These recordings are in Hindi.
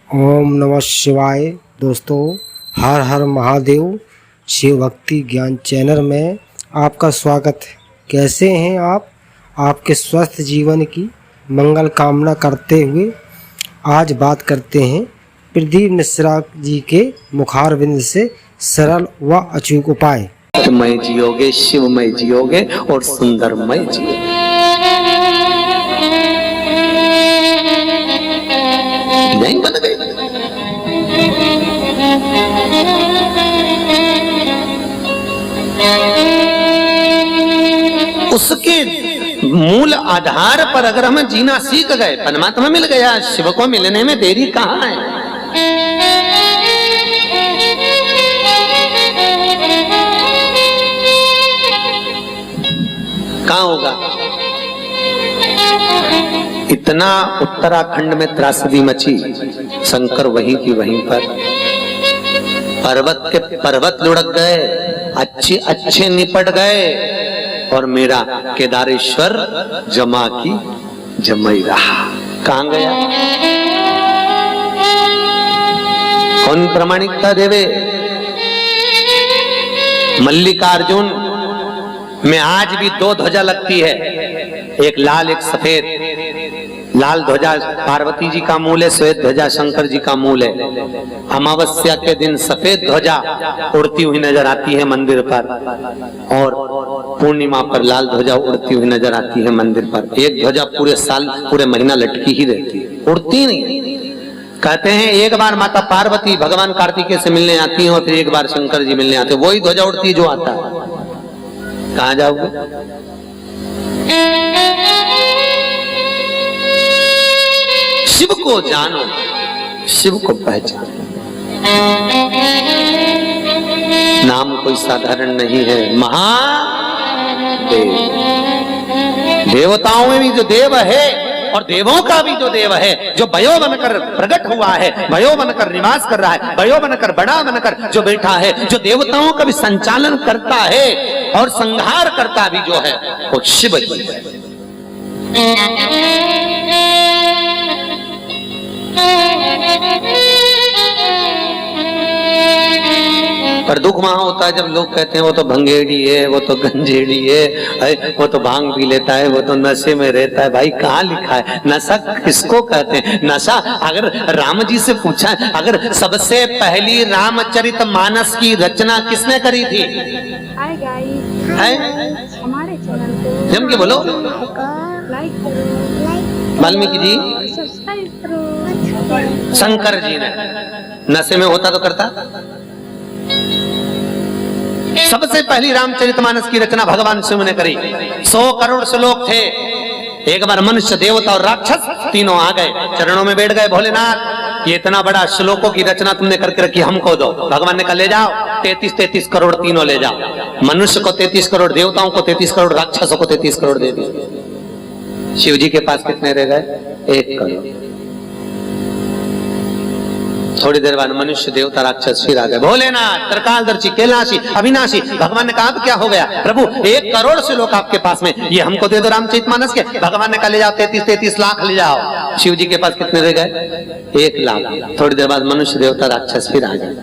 ओम नमः शिवाय। दोस्तों, हर हर महादेव शिव भक्ति ज्ञान चैनल में आपका स्वागत है। कैसे हैं आप? आपके स्वस्थ जीवन की मंगल कामना करते हुए आज बात करते हैं प्रदीप मिश्रा जी के मुखारबिंद से सरल व अचूक उपाय। मय जियोगे, शिवमय जियोगे और सुंदरमय जियोगे। नहीं बन गई। उसके मूल आधार पर अगर हम जीना सीख गए, परमात्मा मिल गया, शिव को मिलने में देरी कहां है। कहां होगा? इतना उत्तराखंड में त्रासदी मची, शंकर वहीं की वहीं पर, पर्वत के पर्वत लुढ़क गए, अच्छे अच्छे निपट गए और मेरा केदारेश्वर जमा की जमाई रहा। कहां गया? कौन प्रामाणिकता देवे? मल्लिकार्जुन में आज भी दो ध्वजा लगती है, एक लाल एक सफेद। लाल ध्वजा पार्वती जी का मूल है, श्वेत ध्वजा शंकर जी का मूल है। अमावस्या के दिन सफेद ध्वजा उड़ती हुई नजर आती है मंदिर पर और पूर्णिमा पर लाल ध्वजा उड़ती हुई नजर आती है मंदिर पर। एक ध्वजा पूरे साल पूरे महीना लटकी ही रहती है, उड़ती नहीं। कहते हैं एक बार माता पार्वती भगवान कार्तिकेय से मिलने आती है और फिर एक बार शंकर जी मिलने आते हैं, वही ध्वजा उड़ती है जो आता है। कहां जाओगे? शिव को जानो, शिव को पहचानो। नाम कोई साधारण नहीं है, महादेव। देवताओं में भी जो देव है और देवों का भी जो देव है, जो भयो बनकर प्रकट हुआ है, भयो बनकर निवास कर रहा है, भयो बनकर बड़ा बनकर जो बैठा है, जो देवताओं का भी संचालन करता है और संहार करता भी जो है, वो शिव जी है। पर दुख वहां होता है जब लोग कहते हैं वो तो भंगेड़ी है, वो तो गंजेड़ी है, वो तो भांग पी लेता है, वो तो नशे में रहता है। भाई कहाँ लिखा है? नशा किसको कहते हैं? नशा अगर राम जी से पूछा है, अगर सबसे पहली रामचरित मानस की रचना किसने करी थी? हमारे चैनल को जम के बोलो। लाइक करो, वाल्मीकि जी, सब्सक्राइब करो। शंकर जी ने। नशे में होता तो करता। सबसे पहली रामचरितमानस की रचना भगवान शिव ने करी। 100 करोड़ श्लोक थे। एक बार मनुष्य, देवता और राक्षस तीनों आ गए, चरणों में बैठ गए। भोलेनाथ, ये इतना बड़ा श्लोकों की रचना तुमने करके रखी, हमको दो। भगवान ने कहा ले जाओ, 33 करोड़ तीनों ले जाओ। मनुष्य को 33 करोड़, देवताओं को 33 करोड़, राक्षसों को 33 करोड़ दे दिए। शिव जी के पास कितने रह गए? 1 करोड़। थोड़ी देर बाद मनुष्य, देवता, राक्षस फिर आ गए। भोलेनाथ, त्रिकालदर्शी, कैलाशी, अविनाशी। भगवान ने कहा क्या हो गया? प्रभु 1 करोड़ श्लोक आपके पास में, ये हमको दे दो रामचरितमानस के। भगवान ने कहा ले जाओ, 33 लाख ले जाओ। शिव जी के पास कितने रह गए? 1 लाख। थोड़ी देर बाद मनुष्य, देवता, राक्षस फिर आ गए,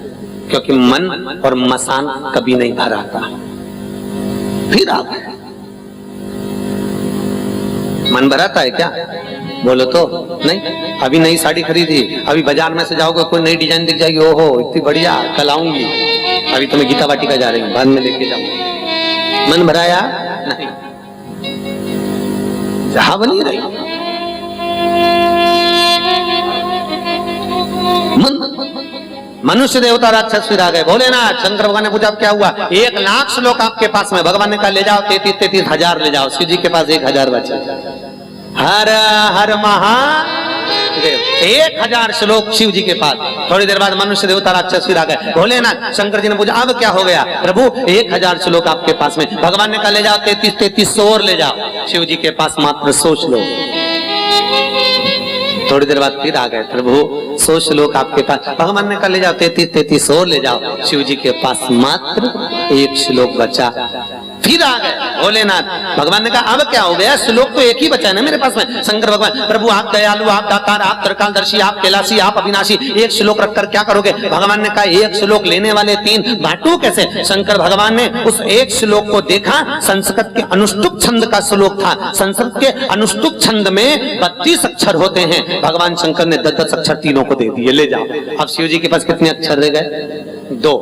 क्योंकि मन और मसान कभी नहीं भरा था। फिर आ गए। मन भराता है क्या? बोलो तो नहीं। अभी नई साड़ी खरीदी, अभी बाजार में से जाओगे कोई नई डिजाइन दिख जाएगी, ओहो इतनी बढ़िया, कल आऊंगी। अभी तो मैं गीता वाटिका जा रही हूँ, बाद में लेके जाऊंगी। मन भराया नहीं, जहां बनी रही मन। मनुष्य, देवता, राक्षस फिर आ गए। भोलेनाथ, शंकर भगवान ने पूछा क्या हुआ? 1 लाख श्लोक आपके पास में। भगवान ने कहा ले जाओ, 33 हजार ले जाओ। शिव जी के पास 1000 बचे। हर हर महादेव। 1000 श्लोक शिव जी के पास। थोड़ी देर बाद मनुष्य, देवता, राक्षस फिर आ गए। भोलेनाथ, शंकर जी ने पूछा अब क्या हो गया? प्रभु 1000 श्लोक आपके पास में। भगवान ने कहा ले जाओ, 33 और ले जाओ। शिव जी के पास मात्र 100 श्लोक। थोड़ी देर बाद फिर आ गए। प्रभु 100 श्लोक आपके पास। भगवान ने कहा ले जाओ, 33 और ले जाओ। शिव जी के पास मात्र 1 श्लोक बचा। फिर आ गए भोलेनाथ। भगवान ने कहा अब क्या हो गया, श्लोक तो एक ही बचा है ना मेरे पास में। शंकर भगवान, प्रभु आप दयालु, आप दातार, आप त्रिकालदर्शी, आप कैलाशी, आप अविनाशी, एक श्लोक रखकर क्या करोगे? भगवान ने कहा एक श्लोक लेने वाले तीन, बांटू कैसे? शंकर भगवान ने उस एक श्लोक को देखा, संस्कृत के अनुष्टुप छंद का श्लोक था। संस्कृत के अनुष्टुप छंद में 32 अक्षर होते हैं। भगवान शंकर ने 10 अक्षर तीनों को दे दिए, ले जाओ। अब शिव जी के पास कितने अक्षर रह गए? 2।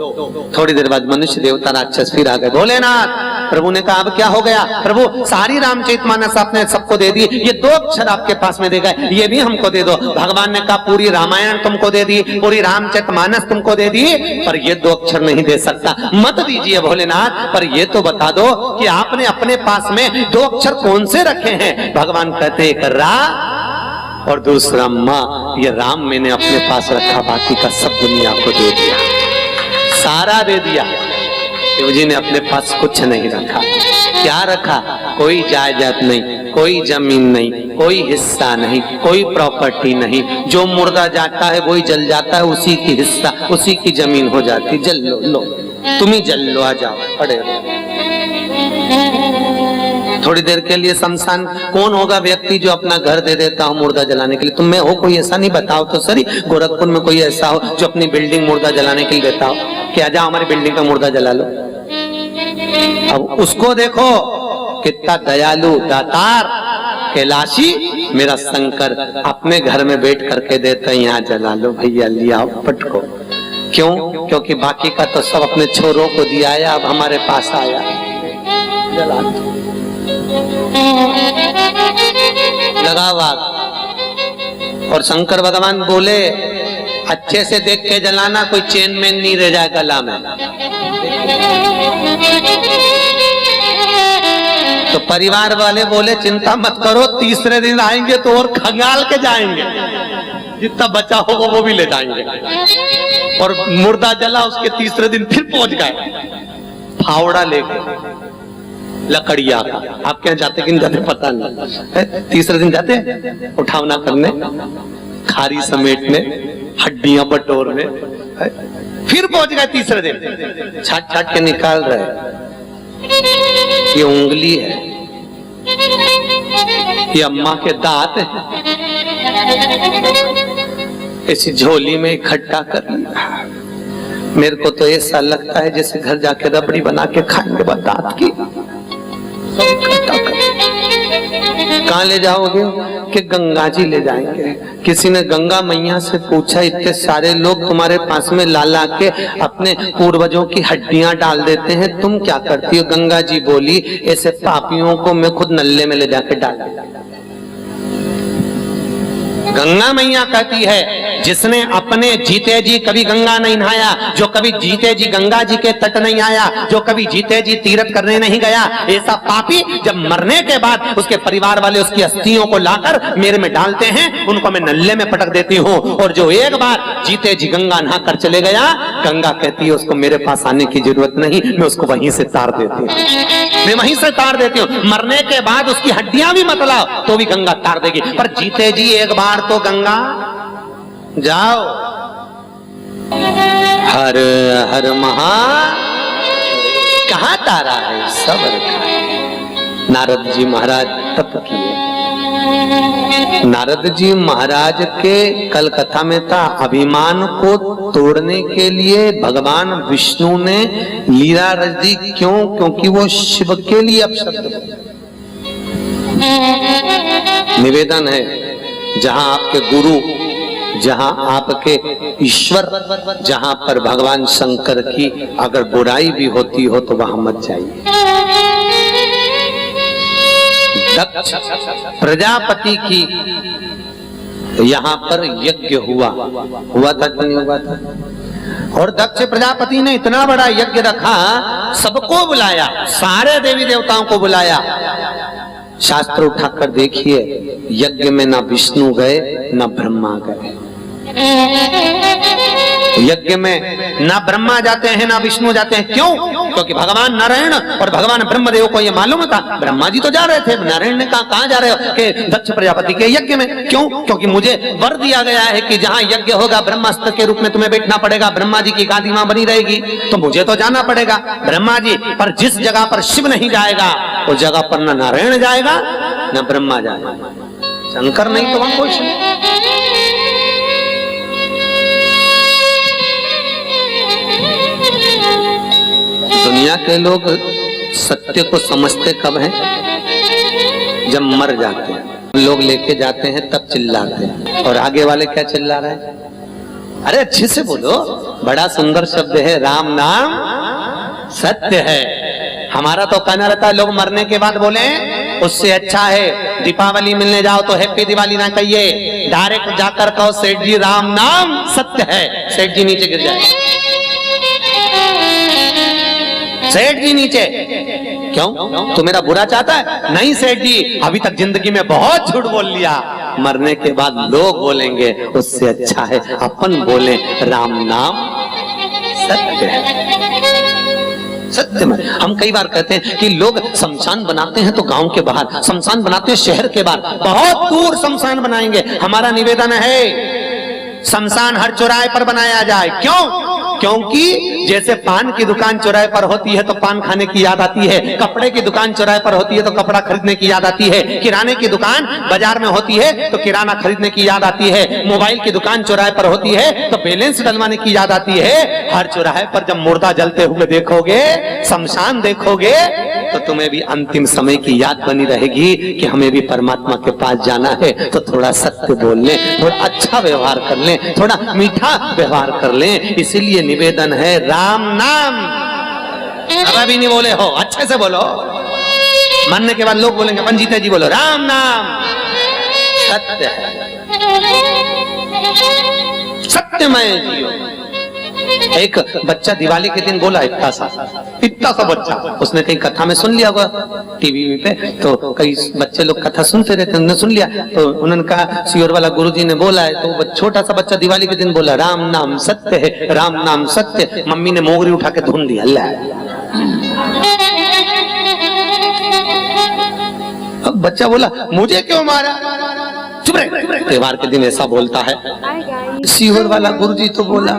थोड़ी देर बाद मनुष्य, देवता, राक्षस फिर आ गए। भोलेनाथ, प्रभु ने कहा अब क्या हो गया? प्रभु सारी रामचरितमानस आपने सबको दे दी, ये 2 अक्षर आपके पास में दे गए, ये भी हमको दे दो। भगवान ने कहा पूरी रामायण तुमको दे दी, पूरी रामचरितमानस तुमको दे दी, पर ये 2 अक्षर नहीं दे सकता। मत दीजिए भोलेनाथ, पर ये तो बता दो कि आपने अपने पास में 2 अक्षर कौन से रखे हैं? भगवान कहते एक रा और दूसरा माँ। ये राम मैंने अपने पास रखा, बाकी का सब दुनिया को दे दिया, सारा दे दिया। शिव जी ने अपने पास कुछ नहीं रखा। क्या रखा? कोई जायदाद नहीं, कोई जमीन नहीं, कोई हिस्सा नहीं, कोई प्रॉपर्टी नहीं। जो मुर्दा जाता है वही जल जाता है, उसी की हिस्सा, उसी की जमीन हो जाती। जल लो, लो तुम ही जल लो, आ जाओ, पड़े थोड़ी देर के लिए शमशान। कौन होगा व्यक्ति जो अपना घर दे देता हो मुर्दा जलाने के लिए? तुम में हो कोई ऐसा? नहीं बताओ तो सही। गोरखपुर में कोई ऐसा हो जो अपनी बिल्डिंग मुर्दा जलाने के लिए देता हो कि आजा हमारी बिल्डिंग का मुर्दा जला लो? अब उसको देखो कितना दयालु, दातार, कैलाशी मेरा शंकर अपने घर में बैठ करके देता है, यहाँ जला लो भैया, लिया पटको। क्यों? क्योंकि बाकी का तो सब अपने छोरों को दिया है, अब हमारे पास आया, जला लगा वाग। और शंकर भगवान बोले अच्छे से देख के जलाना, कोई चेन में नहीं रह जाए गला में। तो परिवार वाले बोले चिंता मत करो, तीसरे दिन आएंगे तो और खंगाल के जाएंगे, जितना बचा होगा वो भी ले जाएंगे। और मुर्दा जला, उसके तीसरे दिन फिर पहुंच गए फावड़ा लेके, लकड़िया का। आप क्या जाते कि नहीं जाते पता नहीं, तीसरे दिन जाते उठावना करने, खारी समेटने, हड्डियां बटोरने। फिर पहुंच गए तीसरे दिन, छाट छाट के निकाल रहे। ये उंगली है, ये अम्मा के दांत है, इसी झोली में इकट्ठा कर लिया। मेरे को तो ऐसा लगता है जैसे घर जाके रबड़ी बना के खाएंगे बस दांत की। कहाँ ले जाओगे? कि गंगा जी ले जाएंगे। किसी ने गंगा मैया से पूछा, इतने सारे लोग तुम्हारे पास में ला ला के अपने पूर्वजों की हड्डियां डाल देते हैं, तुम क्या करती हो? गंगा जी बोली ऐसे पापियों को मैं खुद नल्ले में ले जाके डाल। गंगा मैया कहती है जिसने अपने जीते जी कभी गंगा नहीं नहाया, जो कभी जीते जी गंगा जी के तट नहीं आया, जो कभी जीते जी तीर्थ करने नहीं गया, ऐसा पापी जब मरने के बाद उसके परिवार वाले उसकी अस्थियों को लाकर मेरे में डालते हैं, उनको मैं नल्ले में पटक देती हूँ। और जो एक बार जीते जी गंगा नहा कर चले गया, गंगा कहती है उसको मेरे पास आने की जरूरत नहीं, मैं उसको वहीं से तार देती हूँ, मैं वहीं से तार देती हूँ। मरने के बाद उसकी हड्डियां भी मत लाओ तो भी गंगा तार देगी, पर जीते जी एक बार तो गंगा जाओ। हर हर महा कहाँ तारा है सब रखा। नारद जी महाराज तप किए। नारद जी महाराज के कल कथा में था, अभिमान को तोड़ने के लिए भगवान विष्णु ने लीला रच दी। क्यों? क्योंकि वो शिव के लिए अपशब्द। निवेदन है, जहां आपके गुरु, जहां आपके ईश्वर, जहां पर भगवान शंकर की अगर बुराई भी होती हो तो वहां मत जाइए। दक्ष प्रजापति की यहां पर यज्ञ हुआ था कि नहीं हुआ था? और दक्ष प्रजापति ने इतना बड़ा यज्ञ रखा, सबको बुलाया, सारे देवी देवताओं को बुलाया। शास्त्र उठाकर देखिए, यज्ञ में ना विष्णु गए ना ब्रह्मा गए, यज्ञ में ना ब्रह्मा जाते हैं ना विष्णु जाते हैं। क्यों? क्योंकि भगवान नारायण और भगवान ब्रह्मदेव को ये मालूम था। ब्रह्मा जी तो जा रहे थे, नारायण ने कहा कहां जा रहे हो? कि दक्ष प्रजापति के यज्ञ में। क्यों? क्योंकि मुझे वर दिया गया है कि जहां यज्ञ होगा ब्रह्मास्त्र के रूप में तुम्हें बैठना पड़ेगा, ब्रह्मा जी की गादी वहां बनी रहेगी, तो मुझे तो जाना पड़ेगा। ब्रह्मा जी पर जिस जगह पर शिव नहीं जाएगा उस जगह पर न नारायण जाएगा न ब्रह्मा जाएगा, शंकर नहीं तो वहां कुछ नहीं। दुनिया के लोग सत्य को समझते कब हैं? जब मर जाते हैं। लोग लेके जाते हैं तब चिल्लाते हैं, और आगे वाले क्या चिल्ला रहे हैं? अरे अच्छे से बोलो। बड़ा सुंदर शब्द है, राम नाम सत्य है। हमारा तो कहना रहता है लोग मरने के बाद बोले उससे अच्छा है दीपावली मिलने जाओ तो हैप्पी दिवाली ना कहिए, डायरेक्ट जाकर कहो सेठ जी राम नाम सत्य है। सेठ जी नीचे गिर जाए, सेठ जी नीचे। क्यों? तू मेरा बुरा चाहता है? नहीं सेठ जी, अभी तक जिंदगी में बहुत झूठ बोल लिया, मरने के बाद लोग बोलेंगे उससे अच्छा है अपन बोले राम नाम सत्य है। सत्य में हम कई बार कहते हैं कि लोग शमशान बनाते हैं तो गांव के बाहर, शमशान बनाते हैं शहर के बाहर, बहुत दूर शमशान बनाएंगे। हमारा निवेदन है शमशान हर चौराहे पर बनाया जाए। क्यों? क्योंकि जैसे पान की दुकान चौराहे पर होती है तो पान खाने की याद आती है, कपड़े की दुकान चौराहे पर होती है तो कपड़ा खरीदने की याद आती है, किराने की दुकान बाजार में होती है तो किराना खरीदने की याद आती है, मोबाइल की दुकान चौराहे पर होती है तो बैलेंस डलवाने की याद आती है। हर चौराहे पर जब मुर्दा जलते हुए देखोगे, शमशान देखोगे, तो तुम्हें भी अंतिम समय की याद बनी रहेगी कि हमें भी परमात्मा के पास जाना है। तो थोड़ा सत्य बोल लें, थोड़ा अच्छा व्यवहार कर लें, थोड़ा मीठा व्यवहार कर लें। इसीलिए निवेदन है राम नाम। अब अभी नहीं बोले हो, अच्छे से बोलो। मरने के बाद लोग बोलेंगे पंजीते जी बोलो राम नाम सत्य है, सत्यमय जियो। एक बच्चा दिवाली के दिन बोला, इतना सा बच्चा, उसने कहीं कथा में सुन लिया होगा टीवी पे, तो कई बच्चे लोग कथा सुनते रहते, उन्होंने सुन लिया तो उन्होंने कहा सियोर वाला गुरुजी ने बोला है, तो छोटा सा बच्चा दिवाली के दिन बोला राम नाम सत्य है, राम नाम सत्य। मम्मी ने मोगरी उठा के धुन दिया। अब बच्चा बोला मुझे क्यों मारा? चुप रहे। त्योहार के दिन ऐसा बोलता है। सियोर वाला गुरुजी तो बोला।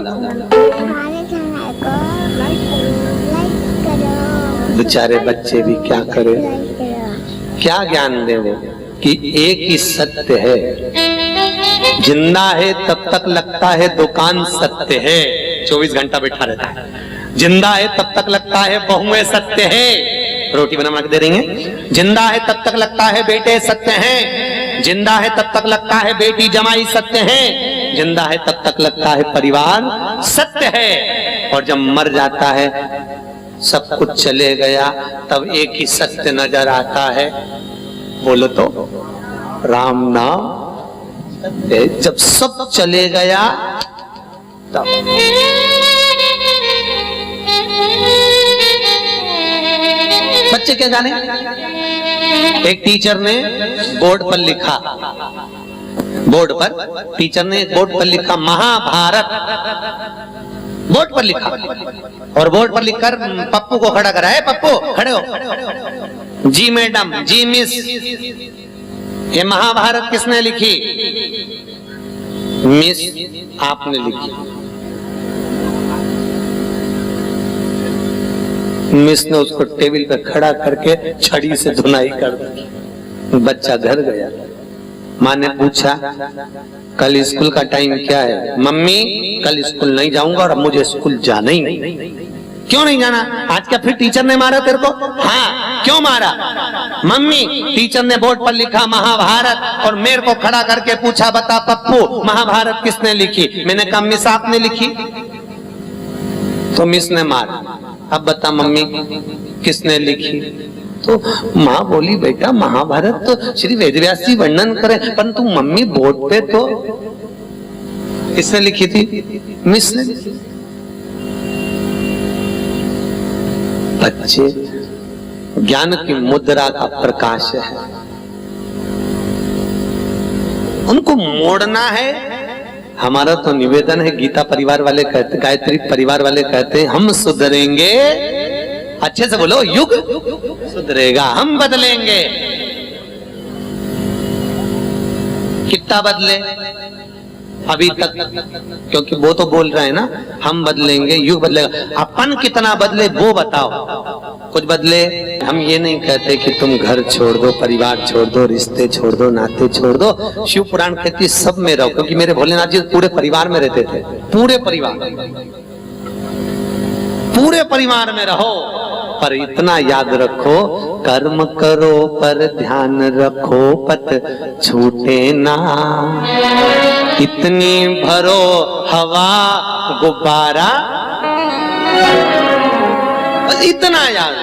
बेचारे बच्चे भी क्या करे, क्या ज्ञान दे वो कि एक ही सत्य है, जिंदा है तब तक लगता है दुकान सत्य है, 24 घंटा बैठा रहता है। जिंदा है तब तक लगता है बहुएं सत्य है, रोटी बना के दे रही हैं। जिंदा है तब तक लगता है बेटे सत्य हैं। जिंदा है तब तक लगता है बेटी जमाई सत्य हैं। जिंदा है तब तक लगता है परिवार सत्य है, और जब मर जाता है सब कुछ चले गया तब एक ही सत्य नजर आता है। बोलो तो राम नाम सत्य। जब सब चले गया तब बच्चे क्या जाने। एक टीचर ने बोर्ड पर लिखा, बोर्ड पर टीचर ने बोर्ड पर लिखा महाभारत, बोर्ड पर लिखा, और बोर्ड पर लिखकर पप्पू को खड़ा करा है। पप्पू खड़े हो। जी मैडम, जी मिस, ये महाभारत किसने लिखी? मिस आपने लिखी। मिस ने उसको टेबल पर खड़ा करके छड़ी से धुनाई कर दी। बच्चा घर गया। माँ ने पूछा कल स्कूल का टाइम क्या है? मम्मी कल स्कूल नहीं जाऊंगा और अब मुझे स्कूल जाना ही नहीं। क्यों नहीं जाना? आज क्या फिर टीचर ने मारा तेरे को? हाँ, क्यों मारा? मम्मी टीचर ने बोर्ड पर लिखा महाभारत और मेरे को खड़ा करके पूछा बता पप्पू महाभारत किसने लिखी? मैंने कहा मिस आपने लिखी। तो मिस ने मारा। अब बता मम्मी किसने लिखी? तो माँ बोली बेटा महाभारत तो श्री वेदव्यास जी वर्णन करे, परंतु मम्मी बोर्ड पे तो किसने लिखी थी? मिस ने। बच्चे ज्ञान की मुद्रा का प्रकाश है, उनको मोड़ना है, हमारा तो निवेदन है, गीता परिवार वाले कहते, गायत्री परिवार वाले कहते हैं हम सुधरेंगे, अच्छे से बोलो, युग सुधरेगा, हम बदलेंगे। कितना बदले अभी तक, क्योंकि वो तो बोल रहे हैं ना हम बदलेंगे, युग बदलेगा, अपन कितना बदले वो बताओ। कुछ बदले? हम ये नहीं कहते कि तुम घर छोड़ दो, परिवार छोड़ दो, रिश्ते छोड़ दो, नाते छोड़ दो। शिव पुराण कहती सब में रहो, क्योंकि मेरे भोलेनाथ जी पूरे परिवार में रहते थे, पूरे परिवार में रहो, पर इतना याद रखो, कर्म करो पर ध्यान रखो, पत छूटे ना, इतनी भरो हवा गुब्बारा, इतना याद,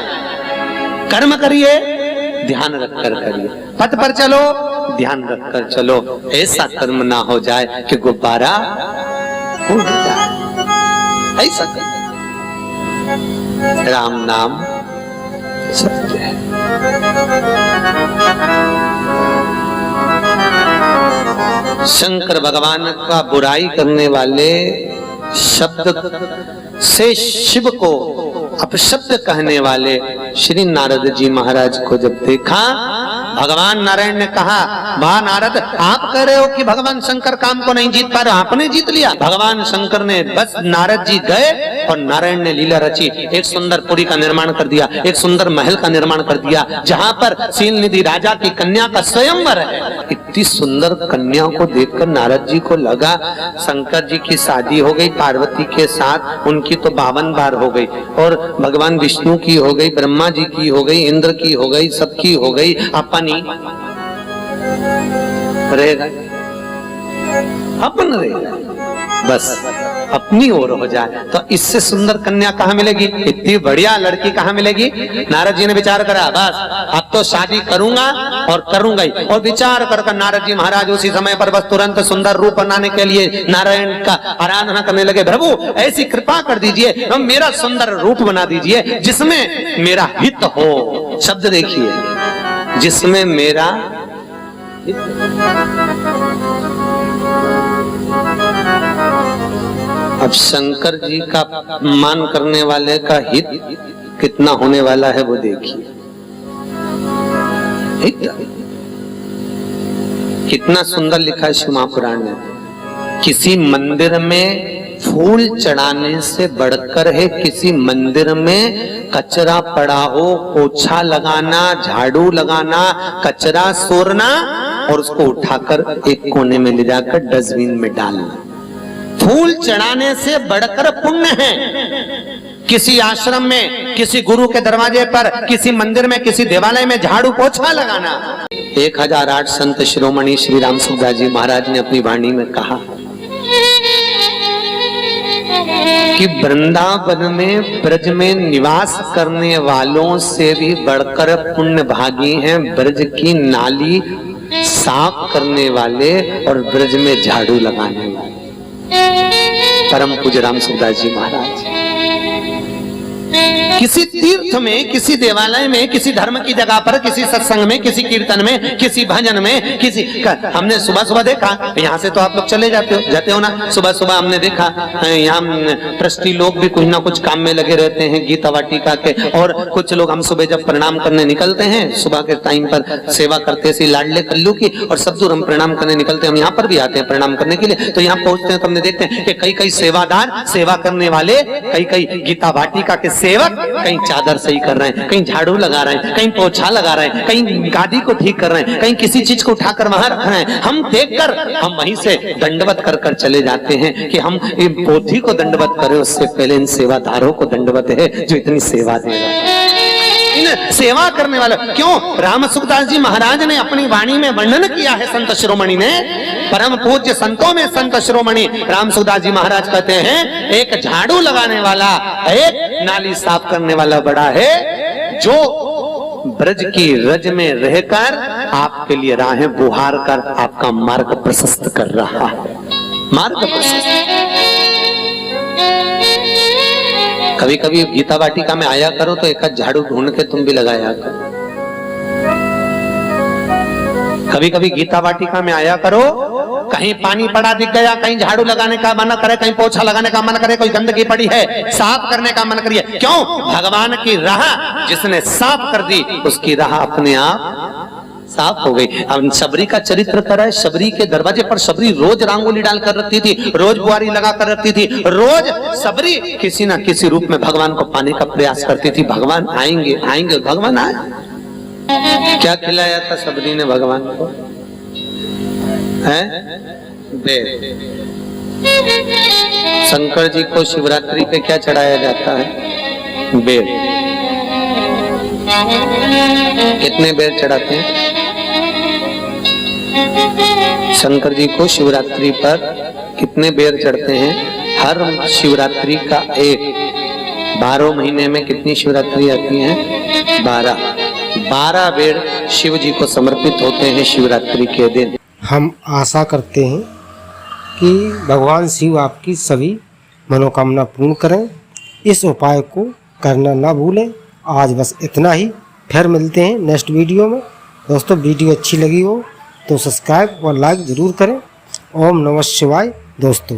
कर्म करिए ध्यान रखकर करिए, पथ पर चलो ध्यान रखकर चलो, ऐसा कर्म ना हो जाए कि गुब्बारा उड़ जाए, ऐसा राम नाम सत्य है। शंकर भगवान का बुराई करने वाले शब्द से शिव को अपशब्द कहने वाले श्री नारद जी महाराज को जब देखा, भगवान नारायण ने कहा, वाह नारद, आप कह रहे हो कि भगवान शंकर काम को नहीं जीत पा रहे, आपने जीत लिया। भगवान शंकर ने बस, नारद जी गए और नारायण ने लीला रची, एक सुंदर पुरी का निर्माण कर दिया, एक सुंदर महल का निर्माण कर दिया, जहां पर सील निधि राजा की कन्या का स्वयंवर है। इतनी सुंदर कन्या को देखकर नारद जी को लगा शंकर जी की शादी हो गई पार्वती के साथ, उनकी तो 52 बार हो गई, और भगवान विष्णु की हो गई, ब्रह्मा जी की हो गई, इंद्र की हो गई, सबकी हो गई, अपनी रहेगा, अपन रहेगा, बस अपनी ओर हो जाए। तो इससे सुंदर कन्या कहाँ मिलेगी, इतनी बढ़िया लड़की कहाँ मिलेगी? नारद जी ने विचार करा, बस अब तो शादी करूंगा और करूंगा ही। और विचार कर नारद जी महाराज उसी समय पर बस तुरंत सुंदर रूप बनाने के लिए नारायण का आराधना करने लगे। प्रभु ऐसी कृपा कर दीजिए, मेरा सुंदर रूप बना दीजिए जिसमें मेरा हित हो। शब्द देखिए, जिसमें मेरा अब शंकर जी का मान करने वाले का हित कितना होने वाला है वो देखिए। कितना सुंदर लिखा है शिव महापुराण में, किसी मंदिर में फूल चढ़ाने से बढ़कर है किसी मंदिर में कचरा पड़ा हो, पोछा लगाना, झाड़ू लगाना, कचरा सोरना और उसको उठाकर एक कोने में ले जाकर डस्टबिन में डालना। फूल चढ़ाने से बढ़कर पुण्य है किसी आश्रम में, किसी गुरु के दरवाजे पर, किसी मंदिर में, किसी देवालय में झाड़ू पोछा लगाना। 1008 संत शिरोमणि श्री राम सुखदास जी महाराज ने अपनी वाणी में कहा कि वृंदावन में, ब्रज में निवास करने वालों से भी बढ़कर पुण्य भागी हैं ब्रज की नाली साफ करने वाले और ब्रज में झाड़ू लगाने वाले। परम पूज्य राम सुखदास जी महाराज किसी तीर्थ में, किसी देवालय में, किसी धर्म की जगह पर, किसी सत्संग में, किसी कीर्तन में, किसी भजन में, किसी हमने सुबह सुबह देखा, यहाँ से तो आप लोग चले जाते हो ना, सुबह सुबह हमने देखा यहाँ ट्रस्टी लोग भी कुछ ना कुछ काम में लगे रहते हैं गीता वाटिका के। और कुछ लोग, हम सुबह जब प्रणाम करने निकलते हैं सुबह के टाइम पर सेवा करते सी लाडले कल्लू की, और सब दूर हम प्रणाम करने निकलते हैं, हम यहाँ पर भी आते हैं प्रणाम करने के लिए। तो यहाँ पहुंचते हैं तो हमने देखते हैं कि कई सेवादार, सेवा करने वाले, कई गीता वाटिका के सेवक कहीं चादर सही कर रहे हैं, कहीं झाड़ू लगा रहे हैं, कहीं पोछा लगा रहे हैं, कहीं गादी को ठीक कर रहे हैं, कहीं किसी चीज को उठाकर वहां रख रहे हैं। हम देखकर हम वहीं से दंडवत कर चले जाते हैं कि हम इन पोथी को दंडवत करें, उससे पहले इन सेवादारों को दंडवत है जो इतनी सेवा दे रहे हैं, इन सेवा करने वाले। क्यों? राम सुखदास जी महाराज ने अपनी वाणी में वर्णन किया है, संत शिरोमणि ने, परम पूज्य संतों में संत शिरोमणि राम सुखदास जी महाराज कहते हैं, एक झाड़ू लगाने वाला, एक नाली साफ करने वाला बड़ा है जो ब्रज की रज में रहकर आपके लिए राहें बुहार कर आपका मार्ग प्रशस्त कर रहा है। मार्ग प्रशस्त। कभी कभी गीता वाटिका में आया करो तो एक झाड़ू ढूंढ के तुम भी लगाया करो। कभी कभी गीता वाटिका में आया करो कहीं पानी पड़ा दिख गया, कहीं झाड़ू लगाने का मन करे, कहीं पोछा लगाने का मन करे, कोई गंदगी पड़ी है साफ करने का मन करिए। क्यों? भगवान की राह जिसने साफ कर दी उसकी राह अपने आप साफ हो गई। अब शबरी का चरित्र करा है। शबरी के दरवाजे पर शबरी रोज रंगोली डाल कर रखती थी, रोज बुआरी लगा कर रखती थी, रोज शबरी किसी ना किसी रूप में भगवान को पाने का प्रयास करती थी। भगवान आएंगे आएंगे, भगवान आए। क्या खिलाया था शबरी ने भगवान को? है बेर। शंकर जी को शिवरात्रि पे क्या चढ़ाया जाता है? बेर। कितने बेर चढ़ाते हैं शंकर जी को शिवरात्रि पर? कितने बेर चढ़ते हैं? हर शिवरात्रि का एक 12 महीने में कितनी शिवरात्रि आती है? 12 बेर शिव जी को समर्पित होते हैं शिवरात्रि के दिन। हम आशा करते हैं कि भगवान शिव आपकी सभी मनोकामना पूर्ण करें। इस उपाय को करना ना भूलें। आज बस इतना ही, फिर मिलते हैं नेक्स्ट वीडियो में। दोस्तों वीडियो अच्छी लगी हो तो सब्सक्राइब और लाइक ज़रूर करें। ओम नमः शिवाय दोस्तों।